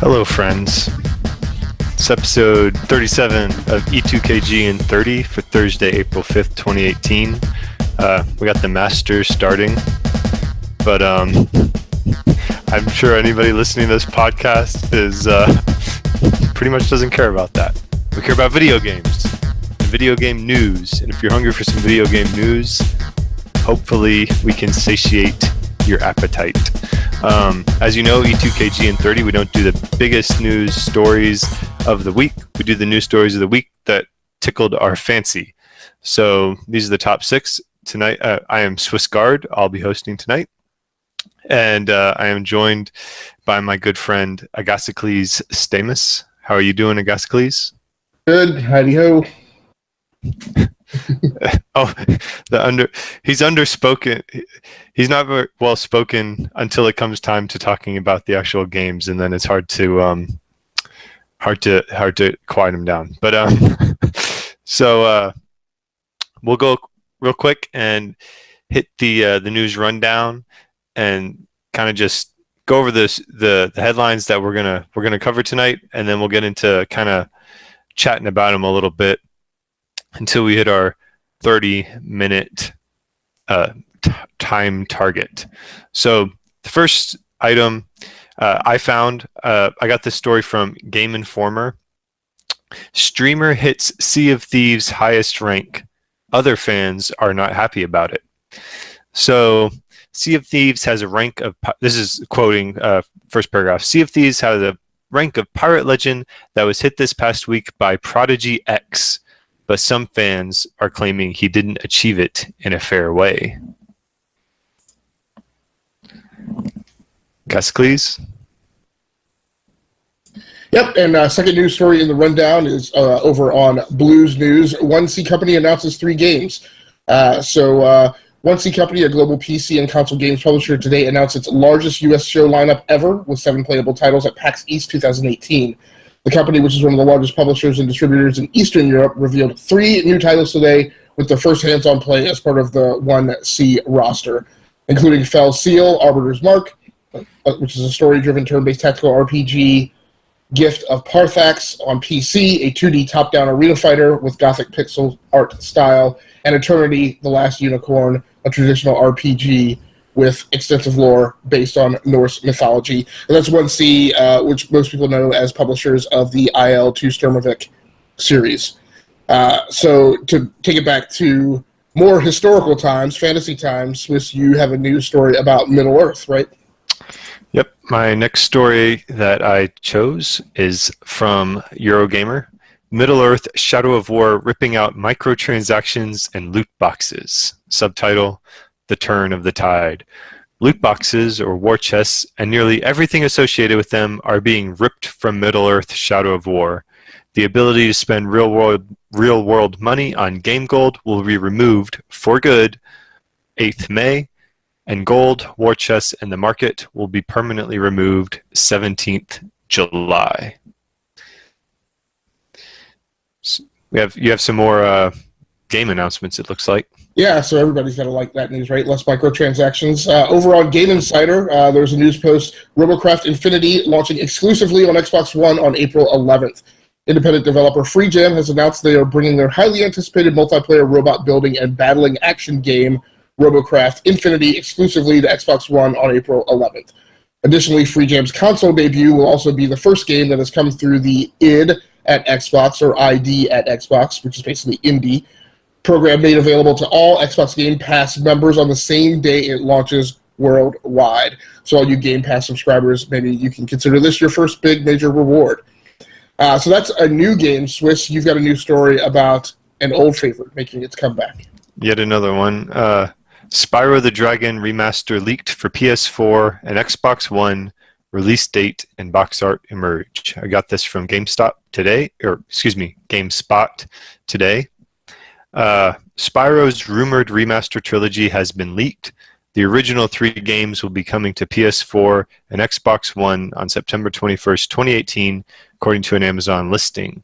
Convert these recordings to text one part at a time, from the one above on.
Hello, friends. It's episode 37 of E2KGn30 for Thursday, April 5th, 2018. We got the Masters starting, but I'm sure anybody listening to this podcast is pretty much doesn't care about that. We care about video games, video game news, and if you're hungry for some video game news, hopefully we can satiate your appetite. As you know, E2KGn30, we don't do the biggest news stories of the week. We do the news stories of the week that tickled our fancy. So these are the top six. Tonight, I am Swiss Guard. I'll be hosting tonight. And I am joined by my good friend, Agasicles Stamus. How are you doing, Agasicles? Good. Howdy ho. He's underspoken. He's not very well spoken until it comes time to talking about the actual games, and then it's hard to quiet him down. But so we'll go real quick and hit the news rundown and kind of just go over the headlines that we're gonna cover tonight, and then we'll get into kind of chatting about them a little bit until we hit our 30-minute time target. So the first item I found, I got this story from Game Informer. Streamer hits Sea of Thieves highest rank. Other fans are not happy about it. So Sea of Thieves has a rank of, this is quoting first paragraph, Sea of Thieves has a rank of pirate legend that was hit this past week by Prodigy X, but some fans are claiming he didn't achieve it in a fair way. Gascles? Yep, and second news story in the rundown is over on Blues News. 1C Company announces 3 games. 1C Company, a global PC and console games publisher, today announced its largest U.S. show lineup ever with 7 playable titles at PAX East 2018. The company, which is one of the largest publishers and distributors in Eastern Europe, revealed 3 new titles today with their first hands-on play as part of the 1C roster, including Fell Seal, Arbiter's Mark, which is a story-driven turn-based tactical RPG, Gift of Parthax on PC, a 2D top-down arena fighter with gothic pixel art style, and Eternity, The Last Unicorn, a traditional RPG with extensive lore based on Norse mythology. And that's 1C, which most people know as publishers of the IL-2 Sturmovik series. So to take it back to more historical times, fantasy times, Swiss, you have a news story about Middle-earth, right? Yep. My next story that I chose is from Eurogamer. Middle-earth Shadow of War ripping out microtransactions and loot boxes. Subtitle, The Turn of the Tide. Loot boxes, or war chests, and nearly everything associated with them are being ripped from Middle-earth Shadow of War. The ability to spend real-world money on game gold will be removed for good 8th May, and gold, war chests, and the market will be permanently removed 17th July. So you have some more game announcements, it looks like. Yeah, so everybody's got to like that news, right? Less microtransactions. Over on Game Insider, there's a news post, Robocraft Infinity launching exclusively on Xbox One on April 11th. Independent developer FreeJam has announced they are bringing their highly anticipated multiplayer robot building and battling action game, Robocraft Infinity, exclusively to Xbox One on April 11th. Additionally, FreeJam's console debut will also be the first game that has come through the ID at Xbox, or ID at Xbox, which is basically indie, program made available to all Xbox Game Pass members on the same day it launches worldwide. So all you Game Pass subscribers, maybe you can consider this your first big major reward. So that's a new game. Swiss, you've got a new story about an old favorite making its comeback. Yet another one. Spyro the Dragon Remaster leaked for PS4 and Xbox One. Release date and box art emerge. I got this from GameSpot today. Spyro's rumored remaster trilogy has been leaked. The original 3 games will be coming to PS4 and Xbox One on September 21st, 2018, according to an Amazon listing.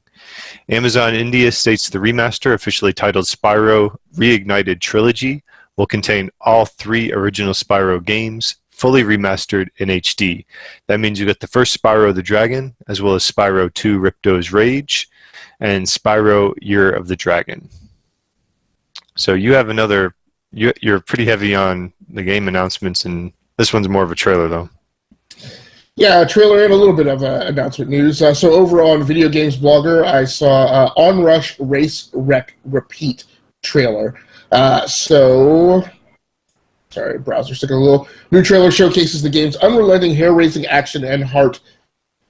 Amazon India states the remaster, officially titled Spyro Reignited Trilogy, will contain all 3 original Spyro games, fully remastered in HD. That means you get the first Spyro the Dragon, as well as Spyro 2 Ripto's Rage, and Spyro Year of the Dragon. So you have another. You're pretty heavy on the game announcements, and this one's more of a trailer, though. Yeah, a trailer and a little bit of announcement news. So over on Video Games Blogger, I saw OnRush Race Wreck Repeat trailer. Sorry, browser's taking a little. New trailer showcases the game's unrelenting, hair-raising action and heart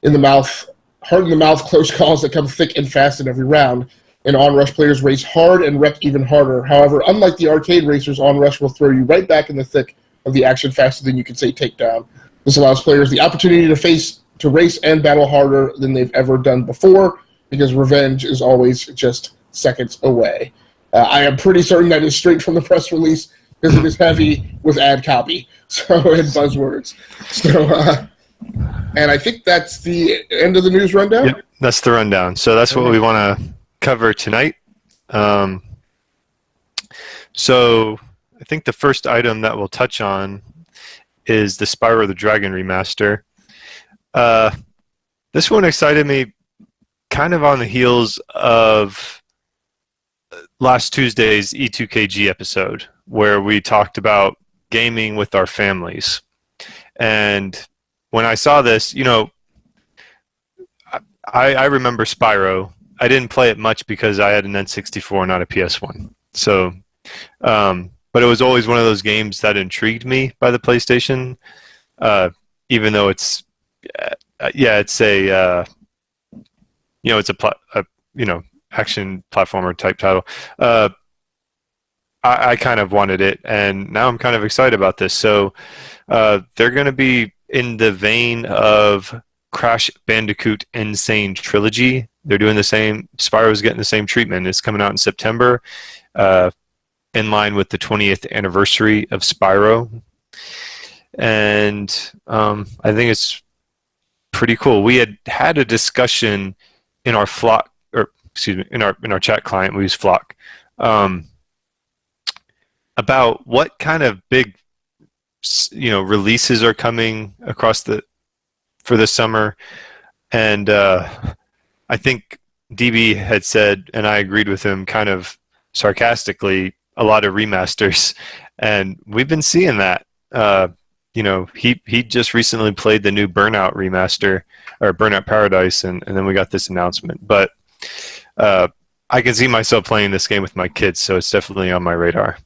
in the mouth, close calls that come thick and fast in every round. And OnRush players race hard and wreck even harder. However, unlike the arcade racers, OnRush will throw you right back in the thick of the action faster than you can say takedown. This allows players the opportunity to race and battle harder than they've ever done before, because revenge is always just seconds away. I am pretty certain that is straight from the press release, because it is heavy with ad copy, and buzzwords. And I think that's the end of the news rundown. Yep, that's the rundown. So that's what we want to cover tonight. So I think the first item that we'll touch on is the Spyro the Dragon Remaster. This one excited me kind of on the heels of last Tuesday's E2KG episode, where we talked about gaming with our families. And when I saw this, I remember Spyro. I didn't play it much because I had an N64, not a PS1. So, but it was always one of those games that intrigued me by the PlayStation, even though it's a action platformer type title. I kind of wanted it, and now I'm kind of excited about this. So they're going to be in the vein of Crash Bandicoot Insane Trilogy. They're doing the same. Spyro's getting the same treatment. It's coming out in September, in line with the 20th anniversary of Spyro. And I think it's pretty cool. We had a discussion in our Flock, in our chat client. We use Flock, about what kind of big, releases are coming across for this summer. And I think DB had said, and I agreed with him kind of sarcastically, a lot of remasters. And we've been seeing that. He just recently played the new Burnout remaster, or Burnout Paradise, and then we got this announcement. But I can see myself playing this game with my kids, so it's definitely on my radar.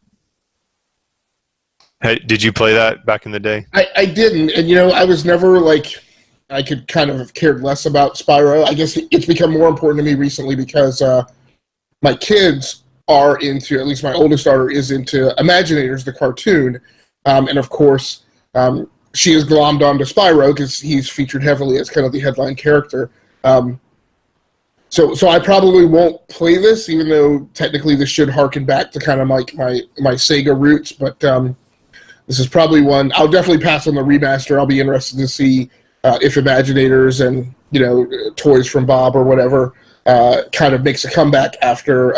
Hey, did you play that back in the day? I didn't, and I was never I could kind of have cared less about Spyro. I guess it's become more important to me recently because my kids are into, at least my oldest daughter is into Imaginators, the cartoon, and of course she is glommed onto Spyro because he's featured heavily as kind of the headline character. So I probably won't play this, even though technically this should harken back to kind of my Sega roots, but this is probably one I'll definitely pass on the remaster. I'll be interested to see if Imaginators and Toys from Bob or whatever kind of makes a comeback after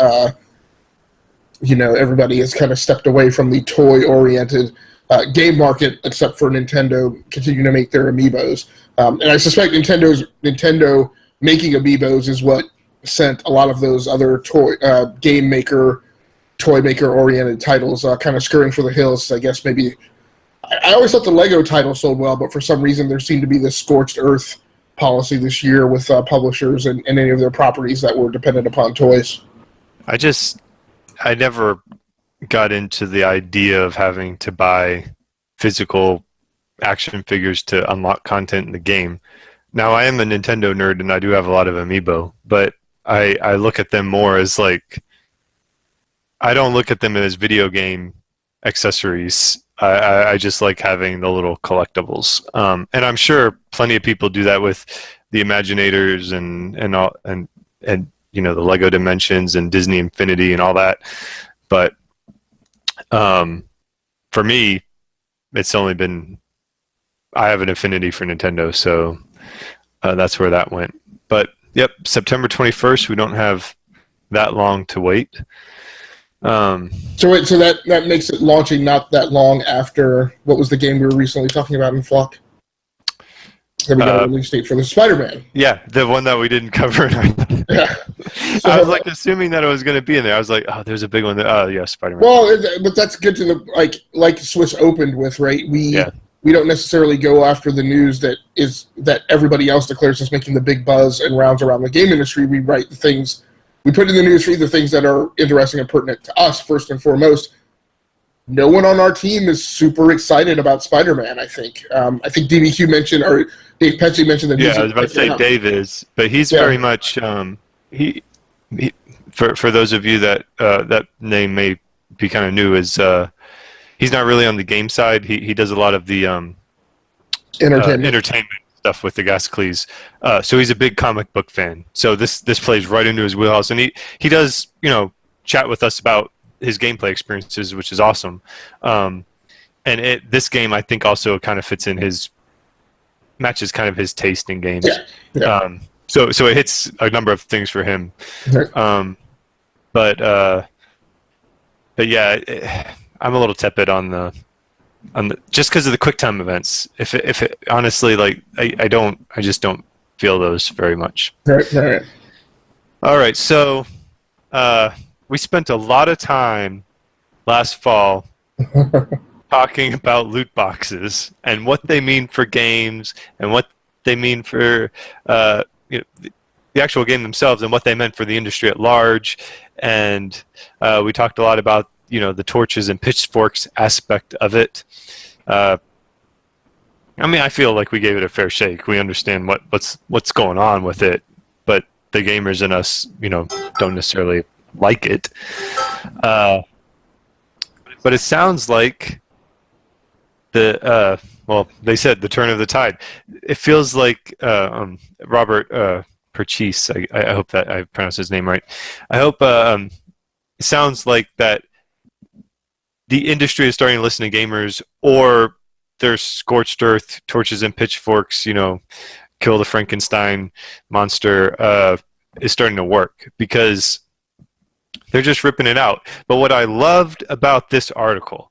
everybody has kind of stepped away from the toy-oriented game market, except for Nintendo continuing to make their amiibos. And I suspect Nintendo making amiibos is what sent a lot of those other toy maker-oriented titles kind of scurrying for the hills. I guess maybe I always thought the Lego title sold well, but for some reason there seemed to be this scorched earth policy this year with publishers and any of their properties that were dependent upon toys. I never got into the idea of having to buy physical action figures to unlock content in the game. Now, I am a Nintendo nerd and I do have a lot of amiibo, but I look at them more as I don't look at them as video game accessories. I just like having the little collectibles. And I'm sure plenty of people do that with the Imaginators and the Lego Dimensions and Disney Infinity and all that. But for me, it's only been, I have an affinity for Nintendo, so that's where that went. But yep, September 21st, we don't have that long to wait. So that makes it launching not that long after what was the game we were recently talking about in Flock? That we got a release date for the Spider-Man. Yeah, the one that we didn't cover. Yeah. So, I was like assuming that it was going to be in there. I was like, oh, there's a big one. Oh, yeah, Spider-Man. Well, but that's good to the like Swiss opened with, right? We don't necessarily go after the news that everybody else declares is making the big buzz and rounds around the game industry. We write the things we put in the news feed, the things that are interesting and pertinent to us first and foremost. No one on our team is super excited about Spider-Man, I think. I think DBQ mentioned, or Dave Pesci mentioned that. Yeah, I was about to say Dave is, but he's very much he for those of you that that name may be kind of new, is he's not really on the game side. He does a lot of the entertainment stuff with the Gascleys. So he's a big comic book fan. So this plays right into his wheelhouse, and he does chat with us about his gameplay experiences, which is awesome. And this game, I think, also kind of fits in matches kind of his taste in games. Yeah. So it hits a number of things for him. But yeah, I'm a little tepid on the just because of the QuickTime events. If it honestly, like, I just don't feel those very much. Right. All right, so we spent a lot of time last fall talking about loot boxes and what they mean for games and what they mean for the actual game themselves and what they meant for the industry at large. And we talked a lot about the torches and pitchforks aspect of it. I mean, I feel like we gave it a fair shake. We understand what's going on with it, but the gamers in us, don't necessarily like it. But it sounds like they said the turn of the tide. It feels like Robert Purchase, I hope that I pronounced his name right. I hope it sounds like that the industry is starting to listen to gamers, or their scorched earth, torches and pitchforks, kill the Frankenstein monster is starting to work, because they're just ripping it out. But what I loved about this article,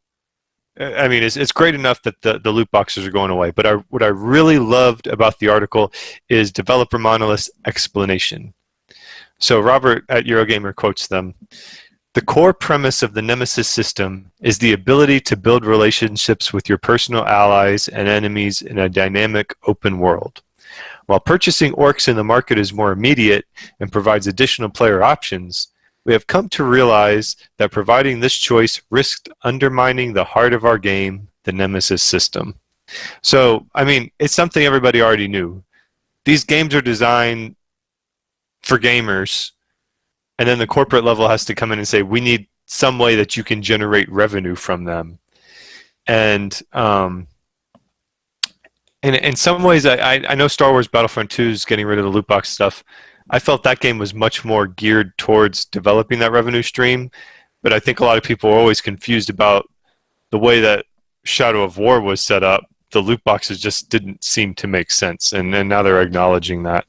I mean, it's great enough that the loot boxes are going away, but what I really loved about the article is Developer Monolith's explanation. So Robert at Eurogamer quotes them. The core premise of the Nemesis system is the ability to build relationships with your personal allies and enemies in a dynamic open world. While purchasing orcs in the market is more immediate and provides additional player options, we have come to realize that providing this choice risked undermining the heart of our game, the Nemesis system. So, I mean, it's something everybody already knew. These games are designed for gamers, and then the corporate level has to come in and say, we need some way that you can generate revenue from them. And in some ways, I know Star Wars Battlefront 2 is getting rid of the loot box stuff. I felt that game was much more geared towards developing that revenue stream, but I think a lot of people are always confused about the way that Shadow of War was set up. The loot boxes just didn't seem to make sense, and now they're acknowledging that.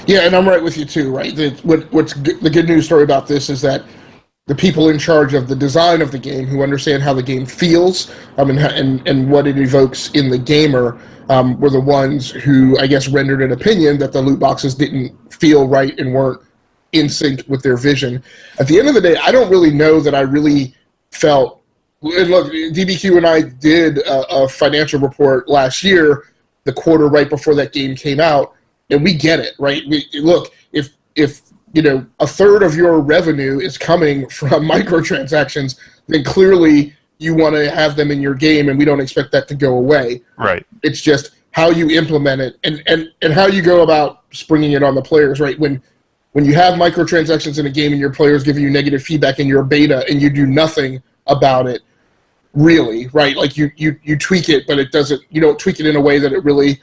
Yeah, and I'm right with you too, right? The good news story about this is that the people in charge of the design of the game, who understand how the game feels and what it evokes in the gamer, were the ones who, I guess, rendered an opinion that the loot boxes didn't feel right and weren't in sync with their vision. At the end of the day, I don't really know that I really felt... And look, DBQ and I did a financial report last year, the quarter right before that game came out, and we get it, right? Look, if a third of your revenue is coming from microtransactions, then clearly you want to have them in your game, and we don't expect that to go away. Right. It's just how you implement it and how you go about springing it on the players, right? When you have microtransactions in a game and your players give you negative feedback in your beta and you do nothing about it, really, right? Like you tweak it, but you don't tweak it in a way that it really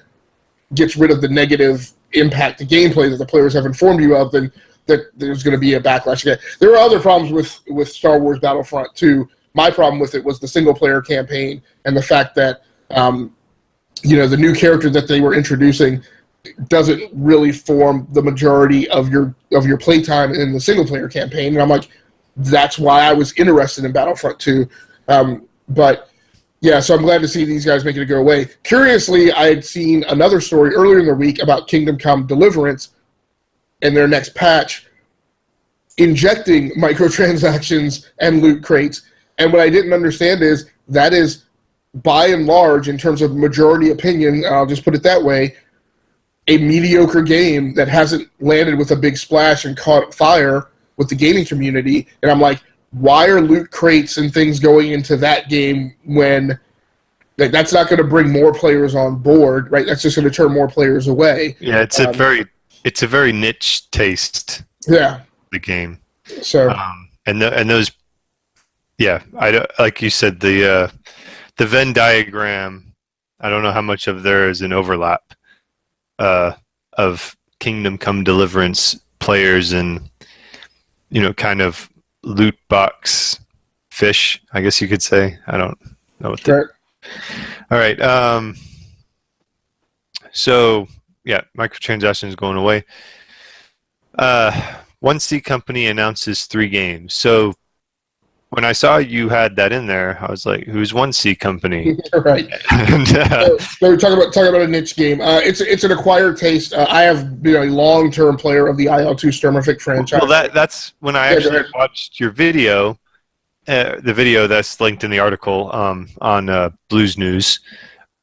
gets rid of the negative impact to gameplay that the players have informed you of, then there's going to be a backlash again. There are other problems with Star Wars Battlefront 2. My problem with it was the single-player campaign and the fact that, the new character that they were introducing doesn't really form the majority of your playtime in the single player campaign. And I'm like, that's why I was interested in Battlefront 2. But yeah, so I'm glad to see these guys making it go away. Curiously, I had seen another story earlier in the week about Kingdom Come Deliverance and their next patch injecting microtransactions and loot crates. And what I didn't understand is that is, by and large, in terms of majority opinion, I'll just put it that way, a mediocre game that hasn't landed with a big splash and caught fire with the gaming community. And I'm like, why are loot crates and things going into that game when that's not going to bring more players on board, right? That's just going to turn more players away. Yeah, it's a very niche taste. Yeah, the game. So and those, yeah, like you said, the Venn diagram. I don't know how much of there is an overlap of Kingdom Come Deliverance players and kind of loot box fish, I guess you could say. I don't know what the. All right. So yeah, microtransactions going away. 1C Company announces 3 games. So when I saw you had that in there, I was like, "Who's 1C Company?" Right. And, so we're talking about a niche game. It's an acquired taste. I have been a long-term player of the IL-2 Sturmovik franchise. Well, that's when I actually watched your video, the video that's linked in the article on Blues News.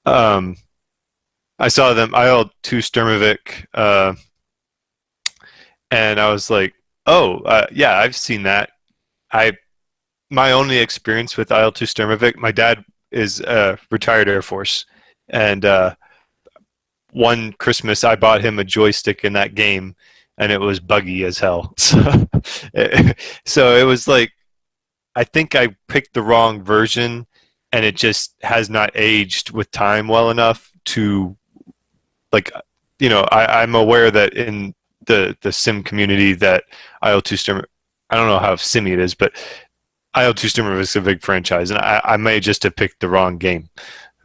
I saw them IL-2 Sturmovik, and I was like, "Oh, yeah, I've seen that." My only experience with IL-2 Sturmovik, my dad is retired Air Force, and one Christmas I bought him a joystick in that game, and it was buggy as hell. So it was like, I think I picked the wrong version, and it just has not aged with time well enough to, like, I'm aware that in the sim community that IL-2 Sturmovik, I don't know how simmy it is, but IL-2 Sturmovik is a big franchise, and I may just have picked the wrong game.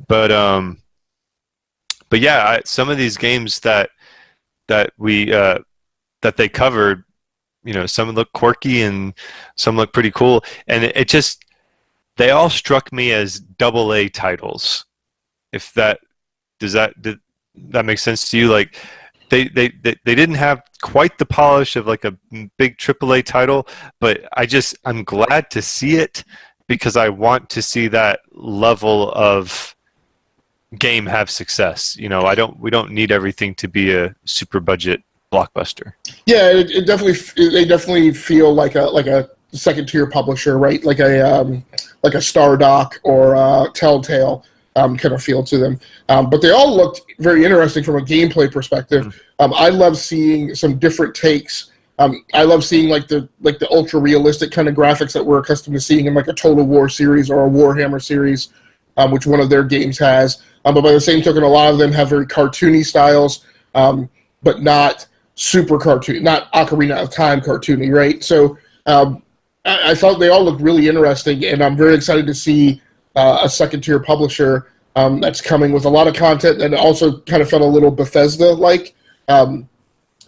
But yeah, some of these games that they covered, some look quirky and some look pretty cool, and it just, they all struck me as AA titles. If did that make sense to you? Like, they didn't have quite the polish of like a big AAA title, but I'm glad to see it because I want to see that level of game have success. We don't need everything to be a super budget blockbuster. Yeah, they definitely feel like a second tier publisher, right? Like a Stardock or Telltale. Kind of feel to them, but they all looked very interesting from a gameplay perspective. I love seeing some different takes. I love seeing like the ultra realistic kind of graphics that we're accustomed to seeing in like a Total War series or a Warhammer series, which one of their games has. But by the same token, a lot of them have very cartoony styles, but not super cartoony, not Ocarina of Time cartoony, right? So I thought they all looked really interesting, and I'm very excited to see a second-tier publisher that's coming with a lot of content, and also kind of felt a little Bethesda-like,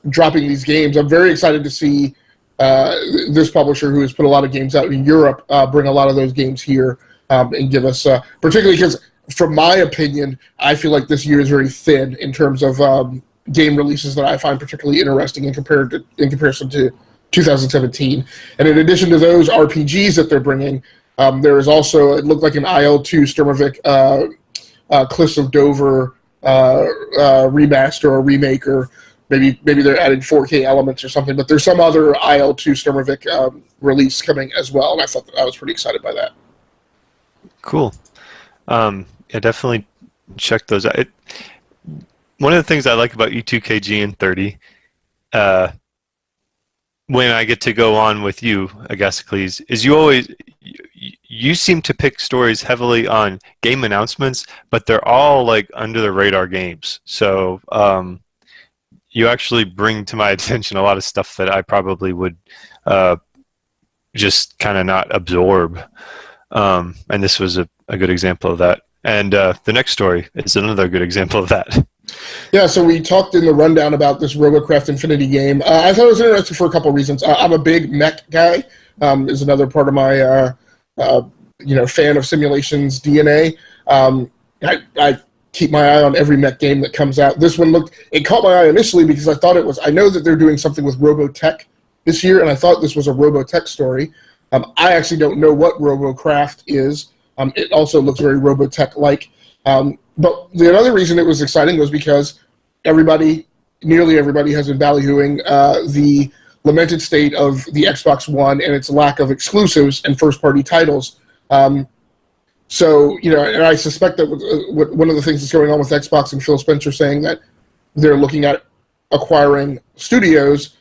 dropping these games. I'm very excited to see this publisher, who has put a lot of games out in Europe, bring a lot of those games here and give us, particularly because, from my opinion, I feel like this year is very thin in terms of game releases that I find particularly interesting in comparison to 2017. And in addition to those RPGs that they're bringing, there is also, it looked like an IL-2 Sturmovik Cliffs of Dover remaster or remake, or maybe they're adding 4K elements or something, but there's some other IL-2 Sturmovik release coming as well, and I thought I was pretty excited by that. Cool. Yeah, definitely check those out. One of the things I like about E2KGn30, when I get to go on with you, Agasicles, is you seem to pick stories heavily on game announcements, but they're all like under the radar games. So you actually bring to my attention a lot of stuff that I probably would just kind of not absorb. And this was a good example of that. And the next story is another good example of that. Yeah, so we talked in the rundown about this RoboCraft Infinity game. I thought it was interesting for a couple of reasons. I'm a big mech guy. Is another part of my fan of simulations DNA. I keep my eye on every mech game that comes out. This one it caught my eye initially because I thought I know that they're doing something with Robotech this year, and I thought this was a Robotech story. I actually don't know what RoboCraft is. It also looks very Robotech-like. But the other reason it was exciting was because nearly everybody has been ballyhooing the lamented state of the Xbox One and its lack of exclusives and first-party titles. So, and I suspect that one of the things that's going on with Xbox and Phil Spencer saying that they're looking at acquiring studios,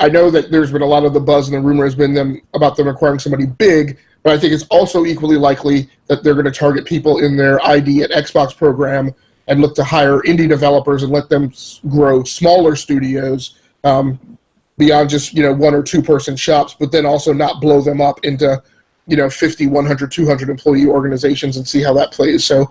I know that there's been a lot of the buzz and the rumor has been about them acquiring somebody big, but I think it's also equally likely that they're going to target people in their ID at Xbox program and look to hire indie developers and let them grow smaller studios beyond just, 1 or 2 person shops, but then also not blow them up into 50, 100, 200 employee organizations and see how that plays. So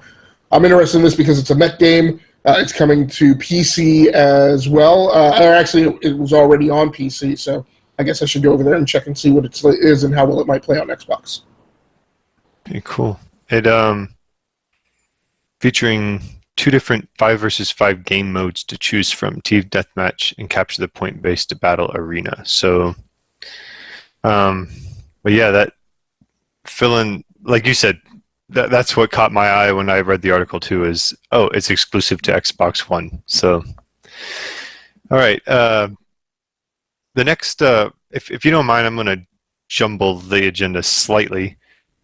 I'm interested in this because it's a mech game. It's coming to PC as well. Or actually, it was already on PC, so I guess I should go over there and check and see what it is and how well it might play on Xbox. Okay, cool. It featuring 2 different 5 versus 5 game modes to choose from: Team Deathmatch and Capture the Point-based Battle Arena. So, but yeah, that filling, like you said, that's what caught my eye when I read the article too. Is it's exclusive to Xbox One. So, all right. The next, if you don't mind, I'm going to jumble the agenda slightly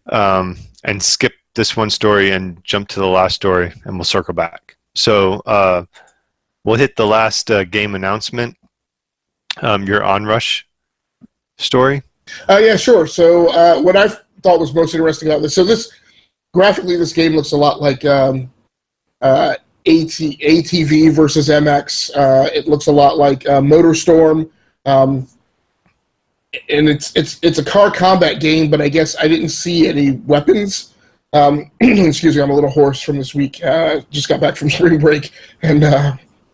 and skip this one story and jump to the last story, and we'll circle back. So we'll hit the last game announcement. Your OnRush story. Yeah, sure. So what I thought was most interesting about this, graphically, this game looks a lot like ATV versus MX. It looks a lot like MotorStorm, and it's a car combat game. But I guess I didn't see any weapons. Excuse me, I'm a little hoarse from this week. Just got back from spring break and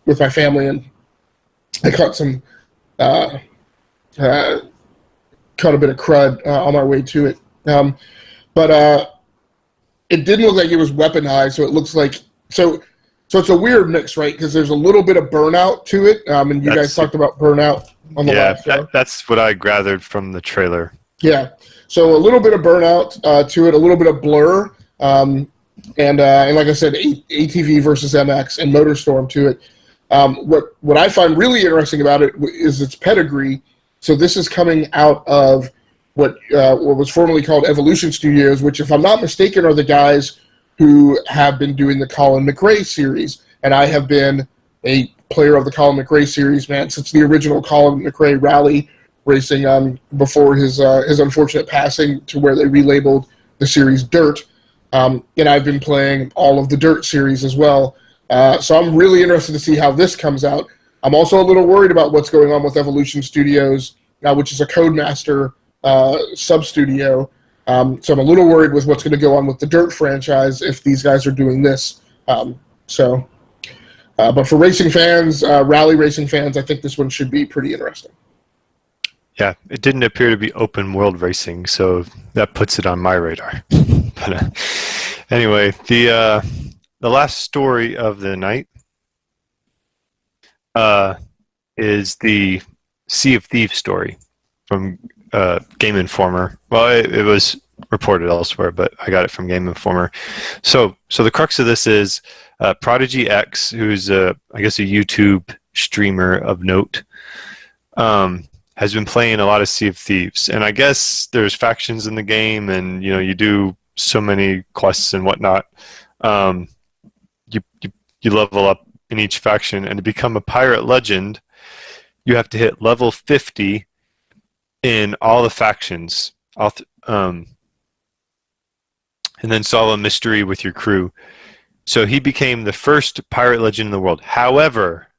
with my family, and I caught a bit of crud on my way to it. But it didn't look like it was weaponized, so it looks like so it's a weird mix, right? Because there's a little bit of Burnout to it, and you guys talked about Burnout on the last show. That's what I gathered from the trailer. Yeah, so a little bit of Burnout to it, a little bit of Blur, and like I said, ATV versus MX and MotorStorm to it. What I find really interesting about it is its pedigree. So this is coming out of what was formerly called Evolution Studios, which, if I'm not mistaken, are the guys who have been doing the Colin McRae series. And I have been a player of the Colin McRae series, man, since the original Colin McRae rally racing before his unfortunate passing, to where they relabeled the series Dirt. And I've been playing all of the Dirt series as well. So I'm really interested to see how this comes out. I'm also a little worried about what's going on with Evolution Studios, which is a Codemaster sub-studio. So I'm a little worried with what's going to go on with the Dirt franchise if these guys are doing this. But for racing fans, rally racing fans, I think this one should be pretty interesting. Yeah, it didn't appear to be open world racing, so that puts it on my radar. But anyway, the last story of the night is the Sea of Thieves story from Game Informer. Well, it was reported elsewhere, but I got it from Game Informer. So the crux of this is Prodigy X, who's I guess a YouTube streamer of note, has been playing a lot of Sea of Thieves, and I guess there's factions in the game, and you do so many quests and whatnot. You level up in each faction, and to become a pirate legend, you have to hit level 50 in all the factions, and then solve a mystery with your crew. So he became the first pirate legend in the world. However,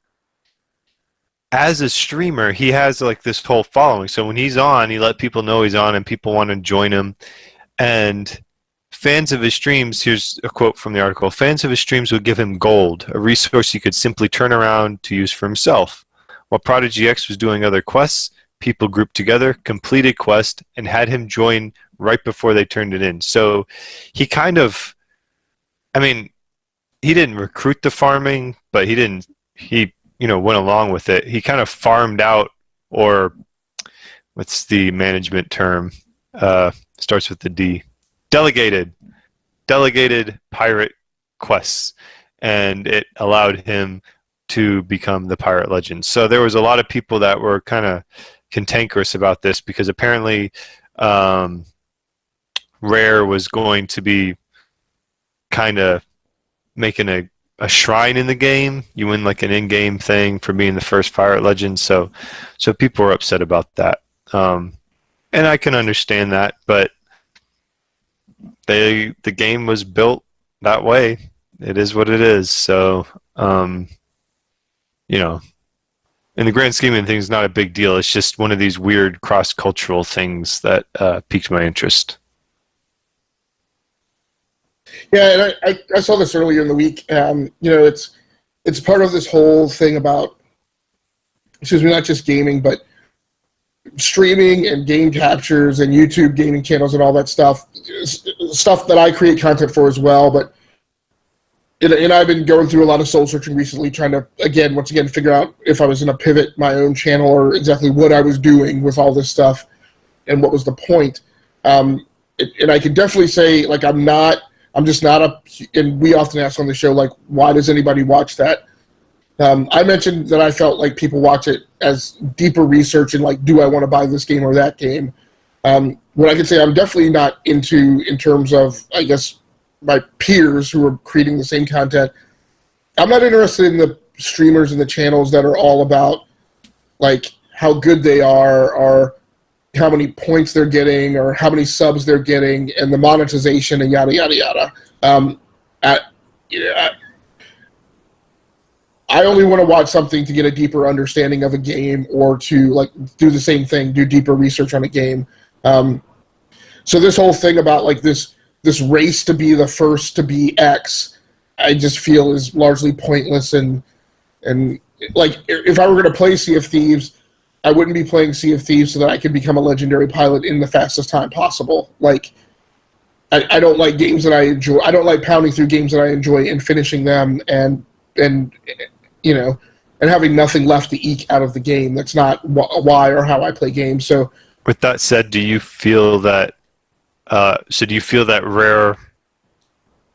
as a streamer, he has like this whole following. So when he's on, he let people know he's on, and people want to join him. And fans of his streams, here's a quote from the article, fans of his streams would give him gold, a resource he could simply turn around to use for himself. While Prodigy X was doing other quests, people grouped together, completed quest, and had him join right before they turned it in. So he kind of, I mean, he didn't recruit the farming, but he went along with it. He kind of farmed out, or what's the management term? Starts with the D. Delegated pirate quests, and it allowed him to become the pirate legend. So there was a lot of people that were kind of cantankerous about this, because apparently Rare was going to be kind of making a shrine in the game. You win like an in-game thing for being the first pirate legend. So people were upset about that. And I can understand that, but the game was built that way. It is what it is. So, in the grand scheme of things, not a big deal. It's just one of these weird cross-cultural things that piqued my interest. Yeah, and I saw this earlier in the week. It's part of this whole thing about, not just gaming, but streaming and game captures and YouTube gaming channels and all that stuff that I create content for as well. But and I've been going through a lot of soul searching recently, trying to once again figure out if I was going to pivot my own channel or exactly what I was doing with all this stuff and what was the point. And I can definitely say, like, I'm just not and we often ask on the show, like, why does anybody watch that? I mentioned that I felt like people watch it as deeper research and, like, do I want to buy this game or that game? What I can say I'm definitely not into in terms of, I guess, my peers who are creating the same content. I'm not interested in the streamers and the channels that are all about, like, how good they are or how many points they're getting or how many subs they're getting and the monetization and yada, yada, yada. I only want to watch something to get a deeper understanding of a game or to, like, do the same thing, do deeper research on a game. So this whole thing about, like, this race to be the first to be X, I just feel is largely pointless. And like, if I were going to play Sea of Thieves, I wouldn't be playing Sea of Thieves so that I could become a legendary pilot in the fastest time possible. Like, I don't like games that I enjoy. I don't like pounding through games that I enjoy and finishing them and having nothing left to eke out of the game. That's not why or how I play games. So, with that said, do you feel that Rare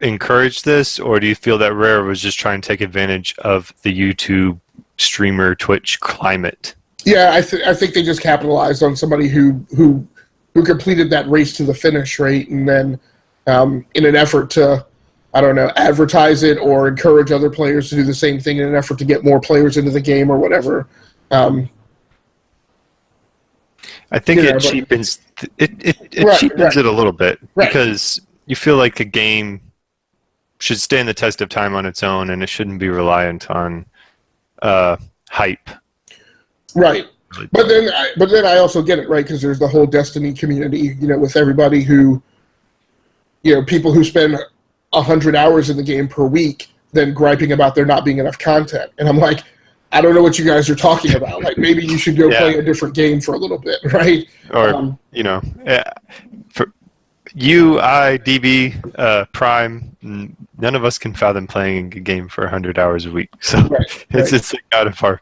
encouraged this, or do you feel that Rare was just trying to take advantage of the YouTube streamer Twitch climate? Yeah, I think they just capitalized on somebody who completed that race to the finish, right? And then in an effort to, I don't know, advertise it or encourage other players to do the same thing in an effort to get more players into the game or whatever. I think it cheapens cheapens it a little bit, because you feel like a game should stand the test of time on its own, and it shouldn't be reliant on hype. Right, but then I also get it, right, because there's the whole Destiny community, with everybody who, people who spend 100 hours in the game per week, then griping about there not being enough content, and I'm like, I don't know what you guys are talking about. Like, maybe you should go play a different game for a little bit, right? Or, for you, I, DB, Prime, none of us can fathom playing a game for 100 hours a week. So it's like out of our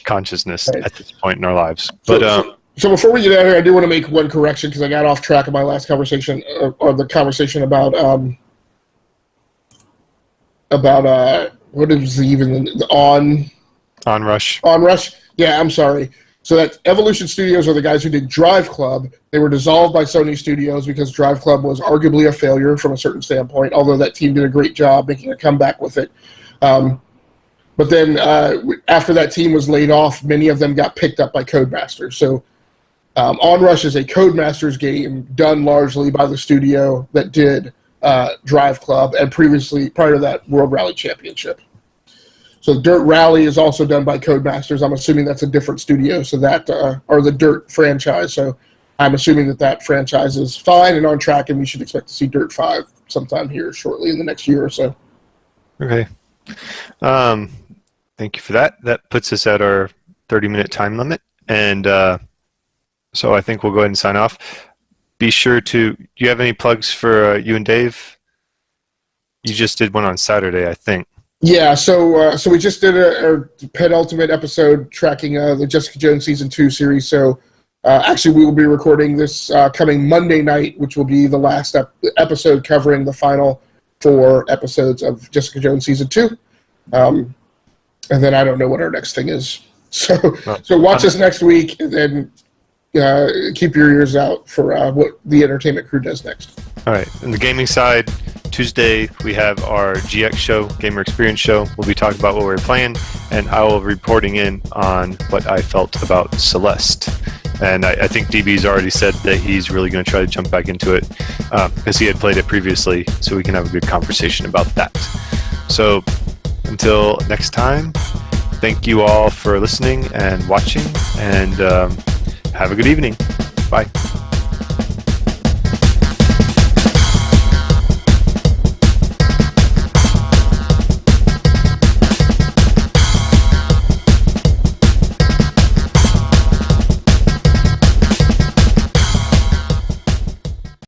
consciousness at this point in our lives. But so before we get out of here, I do want to make one correction, because I got off track of my last conversation, or the conversation about what is even the OnRush. OnRush? Yeah, I'm sorry. So that Evolution Studios are the guys who did Drive Club. They were dissolved by Sony Studios because Drive Club was arguably a failure from a certain standpoint, although that team did a great job making a comeback with it. But then after that team was laid off, many of them got picked up by Codemasters. So OnRush is a Codemasters game done largely by the studio that did Drive Club and prior to that, World Rally Championship. So Dirt Rally is also done by Codemasters. I'm assuming that's a different studio, so that or the Dirt franchise. So I'm assuming that franchise is fine and on track, and we should expect to see Dirt 5 sometime here shortly in the next year or so. Okay. Thank you for that. That puts us at our 30-minute time limit. And so I think we'll go ahead and sign off. Be sure to... Do you have any plugs for you and Dave? You just did one on Saturday, I think. Yeah, so we just did a penultimate episode tracking the Jessica Jones Season 2 series. So actually, we will be recording this coming Monday night, which will be the last episode covering the final 4 episodes of Jessica Jones Season 2. And then I don't know what our next thing is. So watch us next week, and then keep your ears out for what the entertainment crew does next. All right. On the gaming side, Tuesday we have our GX show, Gamer Experience show. We'll be talking about what we're playing, and I will be reporting in on what I felt about Celeste. And I think DB's already said that he's really going to try to jump back into it because he had played it previously, so we can have a good conversation about that. So until next time, thank you all for listening and watching, and have a good evening. Bye.